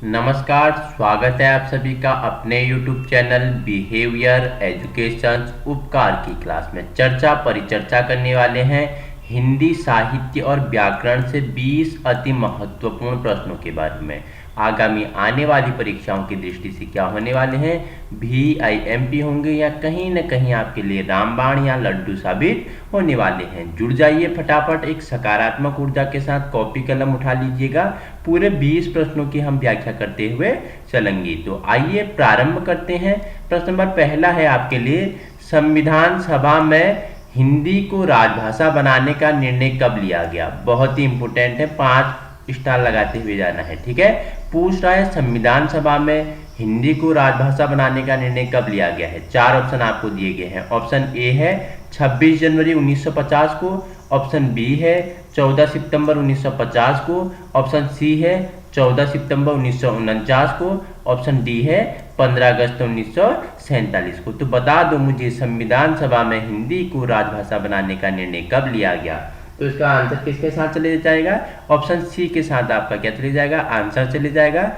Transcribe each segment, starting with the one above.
नमस्कार, स्वागत है आप सभी का अपने YouTube चैनल बिहेवियर एजुकेशन उपकार की क्लास में। चर्चा परिचर्चा करने वाले हैं हिंदी साहित्य और व्याकरण से 20 अति महत्वपूर्ण प्रश्नों के बारे में। आगामी आने वाली परीक्षाओं की दृष्टि से क्या होने वाले हैं, VIMP होंगे या कहीं न कहीं आपके लिए रामबाण या लड्डू साबित होने वाले हैं। जुड़ जाइए फटाफट, एक सकारात्मक ऊर्जा के साथ कॉपी कलम उठा लीजिएगा। पूरे 20 प्रश्नों की हम व्याख्या करते हुए चलेंगे। तो आइए प्रारंभ करते हैं। प्रश्न नंबर पहला है आपके लिए, संविधान सभा में हिंदी को राजभाषा बनाने का निर्णय कब लिया गया। बहुत ही इंपॉर्टेंट है, 5 स्टार लगाते हुए जाना है। ठीक है, पूछ रहा है संविधान सभा में हिंदी को राजभाषा बनाने का निर्णय कब लिया गया है। 4 ऑप्शन आपको दिए गए हैं। ऑप्शन ए है 26 जनवरी 1950 को, ऑप्शन बी है 14 सितंबर 1950 को, ऑप्शन सी है 14 सितंबर 1949 को, ऑप्शन डी है 15 अगस्त 1947 को। तो बता दो मुझे, संविधान सभा में हिंदी को राजभाषा बनाने का निर्णय कब लिया गया। तो इसका आंसर किसके साथ चले जाएगा, ऑप्शन सी के साथ आपका क्या चले जाएगा, आंसर चले जाएगा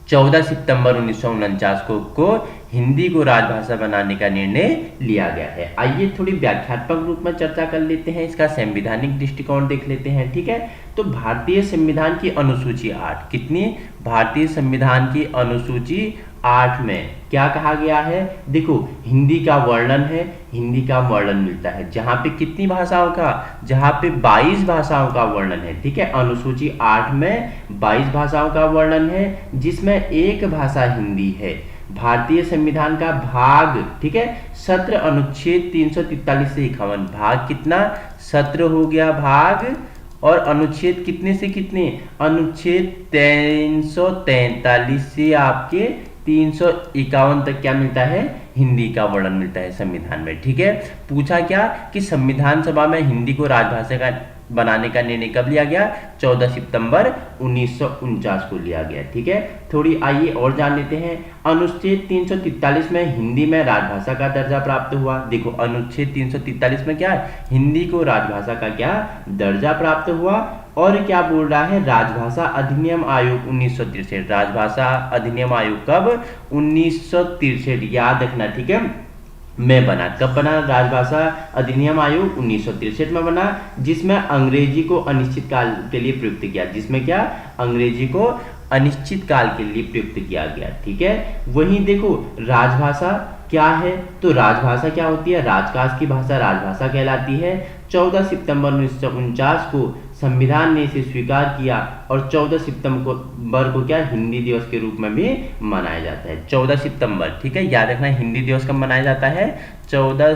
14 सितंबर 1949 को हिंदी को राजभाषा बनाने का निर्णय लिया गया है। आइए थोड़ी व्याख्यात्मक रूप में चर्चा कर लेते हैं, इसका संवैधानिक दृष्टिकोण देख लेते हैं। ठीक है, तो भारतीय संविधान की अनुसूची 8, कितनी, भारतीय संविधान की अनुसूची 8 में क्या कहा गया है। देखो, हिंदी का वर्णन है, हिंदी का वर्णन मिलता है जहां पे कितनी भाषाओं का, जहां पे 22 भाषाओं का वर्णन है। ठीक है, अनुसूची 8 में 22 भाषाओं का वर्णन है, जिसमें एक भाषा हिंदी है। भारतीय संविधान का भाग, ठीक है, सत्र अनुच्छेद 343 से 51, भाग कितना, सत्र हो गया भाग, और अनुच्छेद कितने से कितने, अनुच्छेद 343 से आपके 351 तक क्या मिलता है, हिंदी का वर्णन मिलता है संविधान में। ठीक है, पूछा क्या कि संविधान सभा में हिंदी को राजभाषा का बनाने का निर्णय कब लिया गया, 14 सितंबर 1949 को लिया गया। ठीक है, थोड़ी आइए और जान लेते हैं। अनुच्छेद 343 में हिंदी में राजभाषा का दर्जा प्राप्त हुआ। देखो, अनुच्छेद 343 में क्या है, हिंदी को राजभाषा का क्या दर्जा प्राप्त हुआ। और क्या बोल रहा है, राजभाषा अधिनियम आयोग 1963, राजभाषा अधिनियम आयोग कब, 1963, याद रखना। ठीक है, में बना, कब बना, राजभाषा अधिनियम आयोग 1963 में बना, जिसमें अंग्रेजी को अनिश्चित काल के लिए प्रयुक्त किया, जिसमें क्या, अंग्रेजी को अनिश्चित काल के लिए प्रयुक्त किया गया। ठीक है, वहीं देखो राजभाषा क्या है, तो राजभाषा क्या होती है, राजकाज की भाषा राजभाषा कहलाती है। 14 सितंबर 1949 को संविधान ने इसे स्वीकार किया और 14 सितंबर को क्या, हिंदी दिवस के रूप में भी मनाया जाता है। 14 सितंबर, ठीक है, याद रखना, हिंदी दिवस कब मनाया जाता है, 14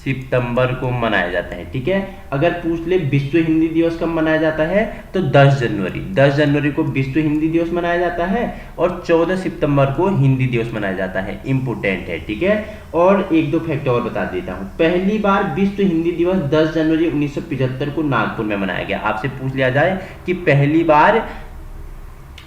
सितंबर को मनाया जाता है। ठीक है, अगर पूछ ले विश्व हिंदी दिवस कब मनाया जाता है, तो 10 जनवरी, 10 जनवरी को विश्व हिंदी दिवस मनाया जाता है और 14 सितंबर को हिंदी दिवस मनाया जाता है। इंपोर्टेंट है। ठीक है, और एक दो फैक्ट और बता देता हूं। पहली बार विश्व हिंदी दिवस 10 जनवरी 1975 को नागपुर में मनाया गया। आपसे पूछ लिया जाए कि पहली बार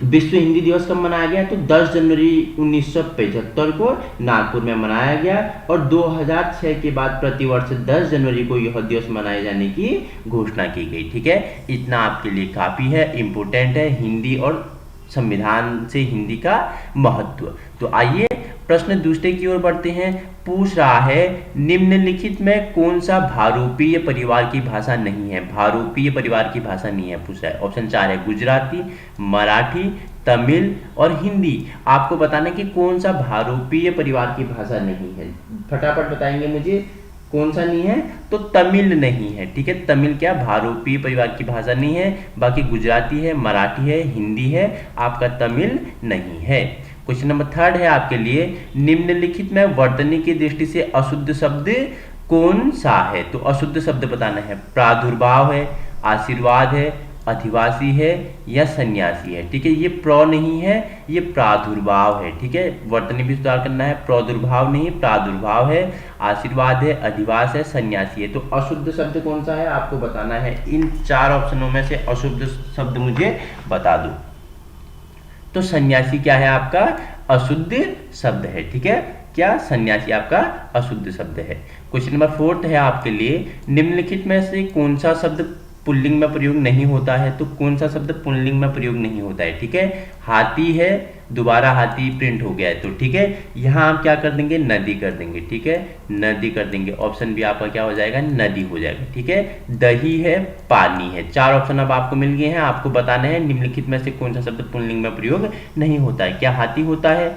विश्व हिंदी दिवस कब मनाया गया, तो 10 जनवरी 1975 को नागपुर में मनाया गया। और 2006 के बाद प्रतिवर्ष 10 जनवरी को यह दिवस मनाए जाने की घोषणा की गई। ठीक है, इतना आपके लिए काफी है, इंपोर्टेंट है, हिंदी और संविधान से हिंदी का महत्व। तो आइए प्रश्न दूसरे की ओर बढ़ते हैं। पूछ रहा है निम्नलिखित में कौन सा भारूपीय परिवार की भाषा नहीं है, भारूपीय परिवार की भाषा नहीं है, पूछ रहा है। ऑप्शन 4 है गुजराती, मराठी, तमिल और हिंदी। आपको बताना कि कौन सा भारूपीय परिवार की भाषा नहीं है, फटाफट बताएंगे मुझे कौन सा नहीं है, तो तमिल नहीं है। ठीक है, तमिल क्या भारूपीय परिवार की भाषा नहीं है, बाकी गुजराती है, मराठी है, हिंदी है, आपका तमिल नहीं है। क्वेश्चन नंबर 3 है आपके लिए, निम्नलिखित में वर्तनी की दृष्टि से अशुद्ध शब्द कौन सा है। तो अशुद्ध शब्द बताना है, प्रादुर्भाव है, आशीर्वाद है, अधिवासी है या सन्यासी है। ठीक है, ये प्र नहीं है, ये प्रादुर्भाव है। ठीक है, वर्तनी भी सुधार करना है, प्रादुर्भाव नहीं प्रादुर्भाव है, आशीर्वाद है, अधिवास है, सन्यासी है। तो अशुद्ध शब्द कौन सा है आपको बताना है, इन 4 ऑप्शनों में से अशुद्ध शब्द मुझे बता दो। तो सन्यासी क्या है आपका, अशुद्ध शब्द है। ठीक है, क्या, सन्यासी आपका अशुद्ध शब्द है। क्वेश्चन नंबर 4 है आपके लिए, निम्नलिखित में से कौन सा शब्द पुल्लिंग में प्रयोग नहीं होता है, तो कौन सा शब्द पुल्लिंग में प्रयोग नहीं होता है? ठीक है, हाथी है, दोबारा हाथी प्रिंट हो गया है, तो ठीक है यहाँ आप क्या कर देंगे, नदी कर देंगे। ठीक है, नदी कर देंगे। ऑप्शन बी आपका क्या हो जाएगा, नदी हो जाएगा। ठीक है, दही है, पानी है। 4 ऑप्शन अब आपको मिल गए हैं। आपको बताना है निम्नलिखित में से कौन सा शब्द पुल्लिंग में प्रयोग नहीं होता है। क्या हाथी होता है?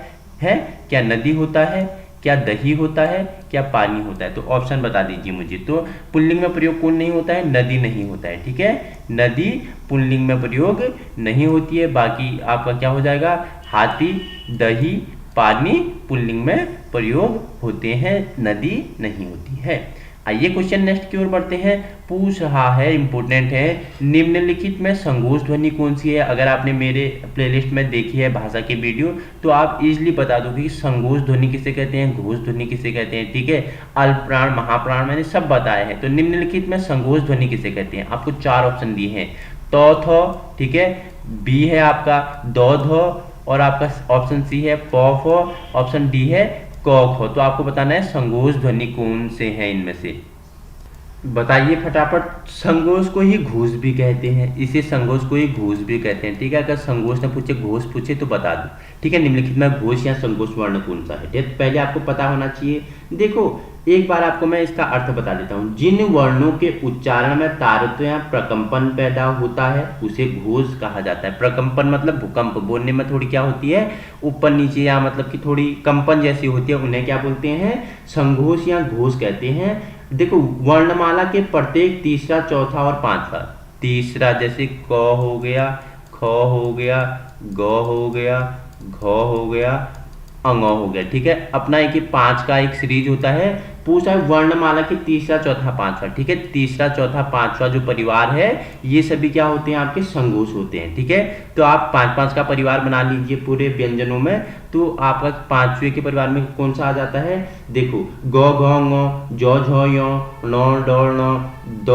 क्या नदी होता है? क्या दही होता है? क्या पानी होता है? तो ऑप्शन बता दीजिए मुझे। तो पुल्लिंग में प्रयोग कौन नहीं होता है? नदी नहीं होता है। ठीक है, नदी पुल्लिंग में प्रयोग नहीं होती है। बाकी आपका क्या हो जाएगा, हाथी, दही, पानी पुल्लिंग में प्रयोग होते हैं, नदी नहीं होती है। आइए क्वेश्चन नेक्स्ट की ओर बढ़ते हैं। पूछ रहा है, इंपॉर्टेंट है, निम्नलिखित में संगोष्ठ ध्वनि कौन सी है? अगर आपने मेरे प्लेलिस्ट में देखी है भाषा की वीडियो तो आप इजीली बता दोगे कि संगोष्ठ ध्वनि किसे कहते हैं, घोष ध्वनि किसे कहते हैं। ठीक है, अल्पप्राण, महाप्राण मैंने सब बताए हैं। तो निम्नलिखित में संगोष्ठ ध्वनि किसे कहते हैं? आपको 4 ऑप्शन दिए हैं। तो थ, ठीक है, बी है आपका दो ध, और आपका ऑप्शन सी है प फ, ऑप्शन डी है क ख। तो आपको बताना है संगोष्ठ ध्वनि कौन से हैं इनमें से, बताइए फटाफट। संगोष्ठ को ही घोष भी कहते हैं, इसे संगोष्ठ को ही घोष भी कहते हैं। ठीक है, अगर संगोष्ठ न पूछे घोष पूछे तो बता दो। ठीक है, निम्नलिखित में घोष या संगोष्ठ वर्ण कौन सा है? तो पहले आपको पता होना चाहिए। देखो एक बार आपको मैं इसका अर्थ बता देता हूँ। जिन वर्णों के उच्चारण में तारत्व या प्रकंपन पैदा होता है उसे घोष कहा जाता है। प्रकंपन मतलब भूकंप, बोलने में थोड़ी क्या होती है, ऊपर नीचे या मतलब कि थोड़ी कंपन जैसी होती है, उन्हें क्या बोलते हैं, संघोष या घोष कहते हैं। देखो वर्णमाला के प्रत्येक तीसरा, चौथा और पांचवा, तीसरा जैसे क हो गया, ख हो गया, ग हो गया, घ हो गया, अंग हो गया। ठीक है, अपना एक 5 का एक सीरीज होता है। पूछा है वर्णमाला के तीसरा, चौथा, पांचवा। ठीक है, तीसरा, चौथा, पांचवा जो परिवार है ये सभी क्या होते हैं, आपके संघोष होते हैं। ठीक है, तो आप 5-5 का परिवार बना लीजिए पूरे व्यंजनों में, तो आपका 5वें के परिवार में कौन सा आ जाता है? देखो ग घ ङ, ज झ य, ण ड ण, द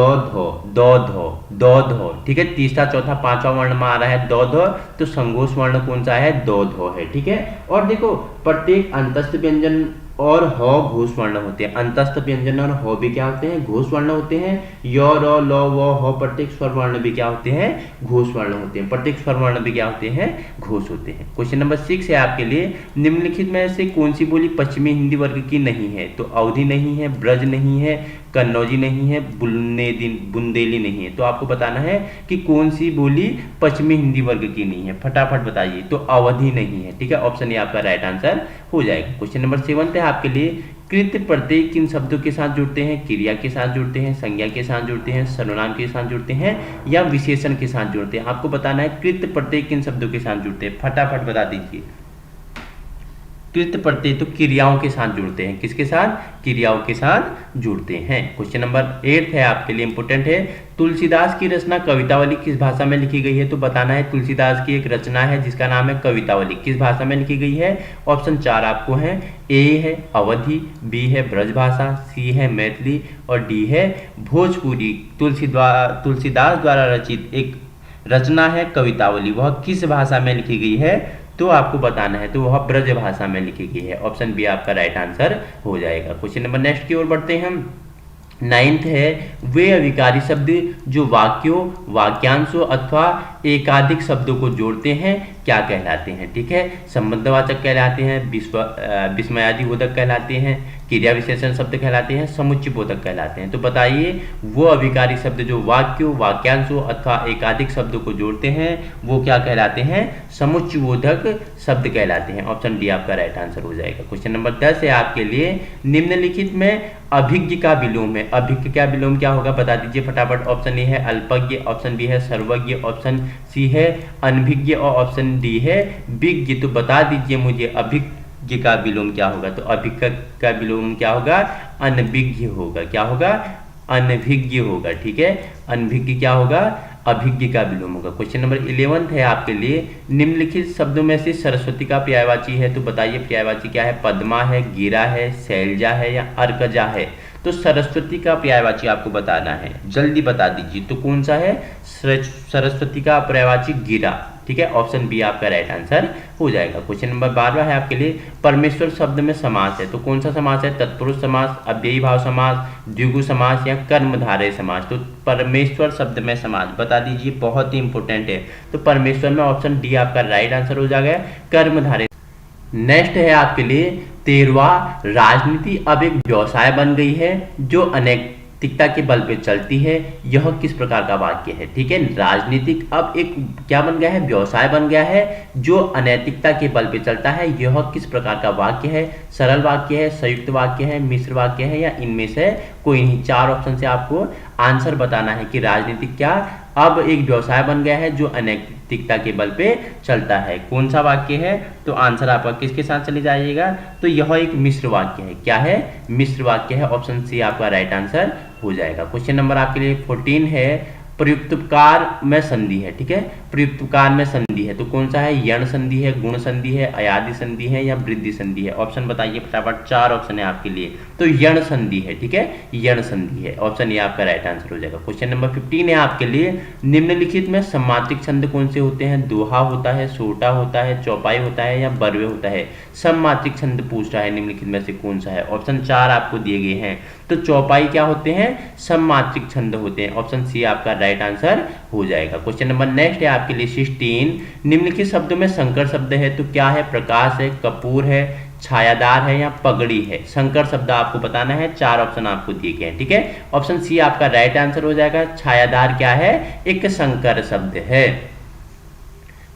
ध। ठीक है, तीसरा, चौथा, पांचवा वर्ण में आ रहा है द ध, तो संघोष वर्ण कौन सा है? द ध है। ठीक है, और देखो प्रत्येक अंतस्थ व्यंजन और ह घोष वर्ण होते हैं। अंतस्थ व्यंजन और ह भी क्या होते हैं? घोष वर्ण होते हैं। य, र, ल, व, ह प्रत्येक स्वर वर्ण भी क्या होते हैं? घोष वर्ण होते हैं। प्रत्येक स्वर वर्ण भी क्या होते हैं? घोष होते हैं। क्वेश्चन नंबर 6 है आपके लिए, निम्नलिखित में से कौन सी बोली पश्चिमी हिंदी वर्ग की नहीं है? तो अवधी नहीं है, ब्रज नहीं है, कन्नौजी नहीं है, बुंदेली नहीं है। तो आपको बताना है कि कौन सी बोली पश्चिमी हिंदी वर्ग की नहीं है, फटाफट बताइए। तो अवधि नहीं है। ठीक है, ऑप्शन ए आपका राइट आंसर हो जाएगा। क्वेश्चन नंबर 7 है आपके लिए, कृत प्रत्यय किन शब्दों के साथ जुड़ते हैं? क्रिया के साथ जुड़ते हैं, संज्ञा के साथ जुड़ते हैं, सर्वनाम के साथ जुड़ते हैं, या विशेषण के साथ जुड़ते हैं? आपको बताना है कृत प्रत्यय किन शब्दों के साथ जुड़ते हैं, फटाफट बता दीजिए। कृत प्रत्यय तो क्रियाओं के साथ जुड़ते हैं। किसके साथ? क्रियाओं के साथ जुड़ते हैं। क्वेश्चन नंबर 8 है आपके लिए, इंपोर्टेंट है, तुलसीदास की रचना कवितावली किस भाषा में लिखी गई है? तो बताना है तुलसीदास की एक रचना है जिसका नाम है कवितावली, किस भाषा में लिखी गई है? ऑप्शन 4 आपको है, ए है अवधी, बी है ब्रजभाषा, सी है मैथिली, और डी है भोजपुरी। तुलसीदास द्वारा रचित एक रचना है कवितावली, वह किस भाषा में लिखी गई है? तो आपको बताना है, तो वह ब्रज भाषा में लिखी गई है। ऑप्शन बी आपका राइट आंसर हो जाएगा। क्वेश्चन नंबर नेक्स्ट की ओर बढ़ते हैं हम। 9th है, वे अविकारी शब्द जो वाक्यों, वाक्यांशों अथवा एकाधिक शब्दों को जोड़ते हैं क्या कहलाते हैं? ठीक है, संबंधवाचक कहलाते हैं, विस्मयादि बोधक कहलाते हैं, क्रिया विशेषण शब्द कहलाते हैं, समुच्चय बोधक कहलाते हैं। तो बताइए वो अविकारी शब्द जो वाक्यों, वाक्यांशों अथवा एकाधिक शब्दों को जोड़ते हैं वो क्या कहलाते हैं? समुच्चय बोधक शब्द कहलाते हैं। ऑप्शन डी आपका राइट आंसर हो जाएगा। क्वेश्चन नंबर 10 है आपके लिए, निम्नलिखित में अभिज्ञ का विलोम है। अभिज्ञ का विलोम क्या होगा बता दीजिए फटाफट। ऑप्शन ए है अल्पज्ञ, ऑप्शन बी है सर्वज्ञ, ऑप्शन सी है अनभिज्ञ, और ऑप्शन डी है विज्ञ। तो बता दीजिए मुझे अभिज्ञ का विलोम क्या होगा? तो अभिज्ञ का विलोम क्या होगा? अनभिज्ञ होगा। क्या होगा? अनभिज्ञ होगा। ठीक है, अनभिज्ञ क्या होगा? अभिज्ञ का विलोम होगा। क्वेश्चन नंबर 11 है आपके लिए, निम्नलिखित शब्दों में से सरस्वती का पर्यायवाची है। तो बताइए पर्यायवाची क्या है? पद्मा है, गिरा है, शैलजा है, या अर्कजा है? तो सरस्वती का पर्यायवाची आपको बताना है, जल्दी बता दीजिए। तो कौन सा है? सरस्वती का पर्यायवाची गिरा। ठीक है, ऑप्शन बी आपका राइट आंसर हो जाएगा। क्वेश्चन नंबर 12 है आपके लिए, परमेश्वर शब्द में समास है तो कौन सा समास है? तत्पुरुष समास, अव्ययी भाव समास, द्विगु समास या कर्मधारय समास? तो परमेश्वर शब्द में समास बता दीजिए, बहुत ही इंपॉर्टेंट है। तो परमेश्वर में ऑप्शन डी आपका राइट आंसर हो जाएगा, कर्मधारय। नेक्स्ट है आपके लिए 13वां, राजनीति अब एक व्यवसाय बन गई है जो अनैतिकता के बल पे चलती है, यह किस प्रकार का वाक्य है? ठीक है, राजनीतिक अब एक क्या बन गया है? व्यवसाय बन गया है जो अनैतिकता के बल पे चलता है, यह किस प्रकार का वाक्य है? सरल वाक्य है, संयुक्त वाक्य है, मिश्र वाक्य है या इनमें से कोई नहीं? 4 ऑप्शन से आपको आंसर बताना है कि राजनीतिक क्या अब एक व्यवसाय बन गया है जो अनैतिकता के बल पे चलता है, कौन सा वाक्य है? तो आंसर आपका किसके साथ चले जाइएगा? तो यह एक मिश्र वाक्य है। क्या है? मिश्र वाक्य है, ऑप्शन सी आपका राइट आंसर हो जाएगा। क्वेश्चन नंबर आपके लिए 14 है, प्रयुक्तकार में संधि है। ठीक है, प्रयुक्तकार में संधि है तो कौन सा है? यण संधि है, गुण संधि है, अयादि संधि है या वृद्धि संधि है? ऑप्शन बताइए फटाफट, 4 ऑप्शन है आपके लिए। तो यण संधि है, ठीक है, यण संधि है, ऑप्शन ए आपका राइट आंसर हो जाएगा। क्वेश्चन नंबर 15 है आपके लिए, निम्नलिखित में सम्मात्रिक छंद कौन से होते हैं? दोहा होता है, सोटा होता है, चौपाई होता है या बरवे होता है? सम्मात्रिक छंद पूछ रहा है, निम्नलिखित में से कौन सा है? ऑप्शन 4 आपको दिए गए हैं। तो चौपाई क्या होते हैं? सम्मात्रिक छंद होते हैं, ऑप्शन सी आपका राइट आंसर हो जाएगा। क्वेश्चन नंबर नेक्स्ट है आपके लिए 16, निम्नलिखित शब्दों में संकर शब्द है तो क्या है? प्रकाश है, कपूर है, छायादार है या पगड़ी है? संकर शब्द आपको बताना है, 4 ऑप्शन आपको दिए गए हैं। ठीक है, ऑप्शन सी आपका राइट आंसर हो जाएगा। छायादार क्या है? एक संकर शब्द है।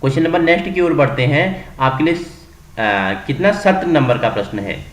क्वेश्चन नंबर नेक्स्ट की ओर बढ़ते हैं, आपके लिए कितना 17 नंबर का प्रश्न है।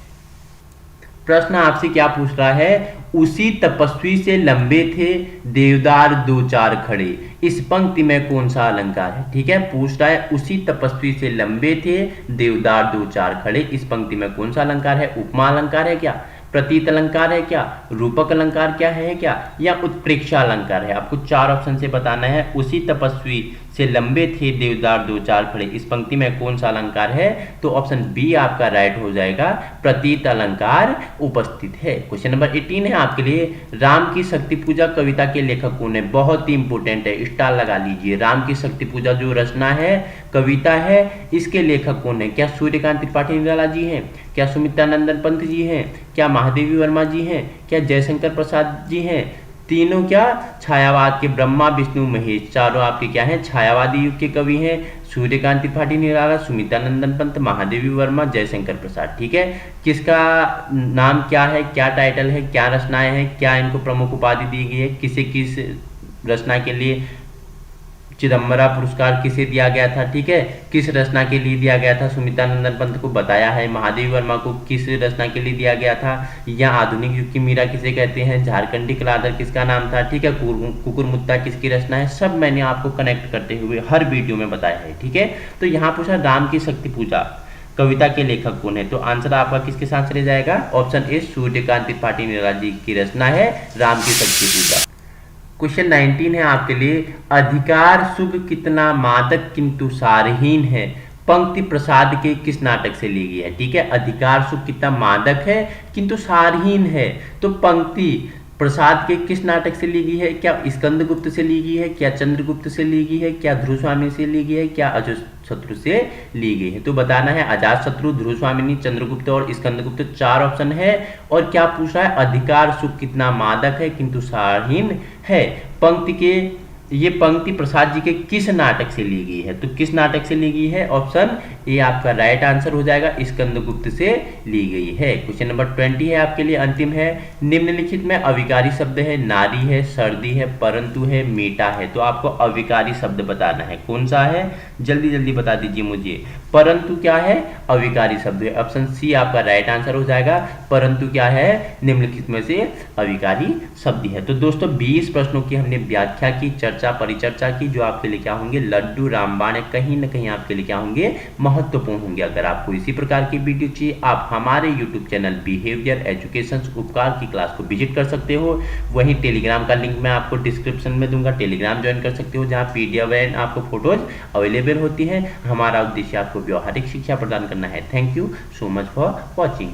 प्रश्न आपसे क्या पूछ रहा है? उसी तपस्वी से लंबे थे देवदार 2 4 खड़े, इस पंक्ति में कौन सा अलंकार है? ठीक है, पूछ रहा है उसी तपस्वी से लंबे थे देवदार 2 4 खड़े, इस पंक्ति में कौन सा अलंकार है? उपमा अलंकार है क्या? प्रतीत अलंकार है क्या? रूपक अलंकार क्या है क्या? या उत्प्रेक्षा अलंकार है? आपको 4 ऑप्शन से बताना है। उसी तपस्वी से लंबे थे देवदार 2 4 खड़े, इस पंक्ति में कौन सा अलंकार है? तो ऑप्शन बी आपका राइट हो जाएगा, प्रतीत अलंकार उपस्थित है। क्वेश्चन नंबर 18 है आपके लिए, राम की शक्ति पूजा कविता के लेखक कौन है? बहुत ही इंपॉर्टेंट है, स्टार लगा लीजिए। राम की शक्ति पूजा जो रचना है, कविता है, इसके लेखक कौन है? क्या सूर्यकांत त्रिपाठी निराला जी हैं? क्या सुमित्रानंदन पंत जी हैं? क्या महादेवी वर्मा जी हैं? क्या जयशंकर प्रसाद जी हैं? तीनों क्या? छायावाद के ब्रह्मा विष्णु महेश, चारों आपके क्या हैं? छायावादी युग के कवि हैं। सूर्यकांत त्रिपाठी निराला, सुमित्रानंदन पंत, महादेवी वर्मा, जयशंकर प्रसाद। ठीक है, किसका नाम क्या है? क्या टाइटल है? क्या रचनाएं हैं? क्या इनको प्रमुख उपाधि दी गई है? किसे किस रचना के लिए चिदम्बरा पुरस्कार किसे दिया गया था? ठीक है, किस रचना के लिए दिया गया था? सुमित्रानंदन पंत को बताया है। महादेवी वर्मा को किस रचना के लिए दिया गया था? या आधुनिक युग की मीरा किसे कहते हैं? झारखंडी कलाधर किसका नाम था? ठीक है, कुकुर मुत्ता किसकी रचना है? सब मैंने आपको कनेक्ट करते हुए हर वीडियो में बताया है। ठीक है, तो यहाँ पूछा राम की शक्ति पूजा कविता के लेखक कौन है? तो आंसर आपका किसके साथ चले जाएगा? ऑप्शन ए सूर्यकांत त्रिपाठी निराला जी की रचना है राम की शक्ति पूजा। क्वेश्चन 19 है आपके लिए, अधिकार सुख कितना मादक किंतु सारहीन है, पंक्ति प्रसाद के किस नाटक से ली गई है? ठीक है, अधिकार सुख कितना मादक है किंतु सारहीन है, तो पंक्ति प्रसाद के किस नाटक से ली गई है? क्या स्कंदगुप्त से ली गई है? क्या चंद्रगुप्त से ली गई है? क्या ध्रुवस्वामी से ली गई है? क्या अजातशत्रु से ली गई है? तो बताना है, अजातशत्रु, ध्रुवस्वामिनी, चंद्रगुप्त और स्कंदगुप्त, 4 ऑप्शन है। और क्या पूछ रहा है? अधिकार सुख कितना मादक है किंतु सारहीन है, पंक्ति के ये पंक्ति प्रसाद जी के किस नाटक से ली गई है? तो किस नाटक से ली गई है? ऑप्शन ए आपका राइट आंसर हो जाएगा, स्कंदगुप्त से ली गई है। क्वेश्चन नंबर 20 है आपके लिए, अंतिम है, निम्नलिखित में अविकारी शब्द है, नारी है, सर्दी है, परंतु है, मीठा है, तो आपको अविकारी शब्द बताना है, कौन सा है? जल्दी जल्दी बता दीजिए मुझे। परंतु क्या है? अविकारी शब्द है, ऑप्शन सी आपका राइट आंसर हो जाएगा। परंतु क्या है? निम्नलिखित में से अविकारी शब्द है। तो दोस्तों 20 प्रश्नों की हमने व्याख्या की, चर्चा परिचर्चा की, जो आपके लिए क्या होंगे? लड्डू रामबाण कहीं ना कहीं आपके लिए क्या होंगे? महत्वपूर्ण होंगे। अगर आपको इसी प्रकार की वीडियो चाहिए, आप हमारे यूट्यूब चैनल बिहेवियर एजुकेशन उपकार की क्लास को विजिट कर सकते हो। वहीं टेलीग्राम का लिंक मैं आपको डिस्क्रिप्शन में दूंगा, टेलीग्राम ज्वाइन कर सकते हो, जहां पीडीएफ एंड आपको फोटोज अवेलेबल होती है। हमारा उद्देश्य आपको व्यवहारिक शिक्षा प्रदान करना है। Thank you so much for watching.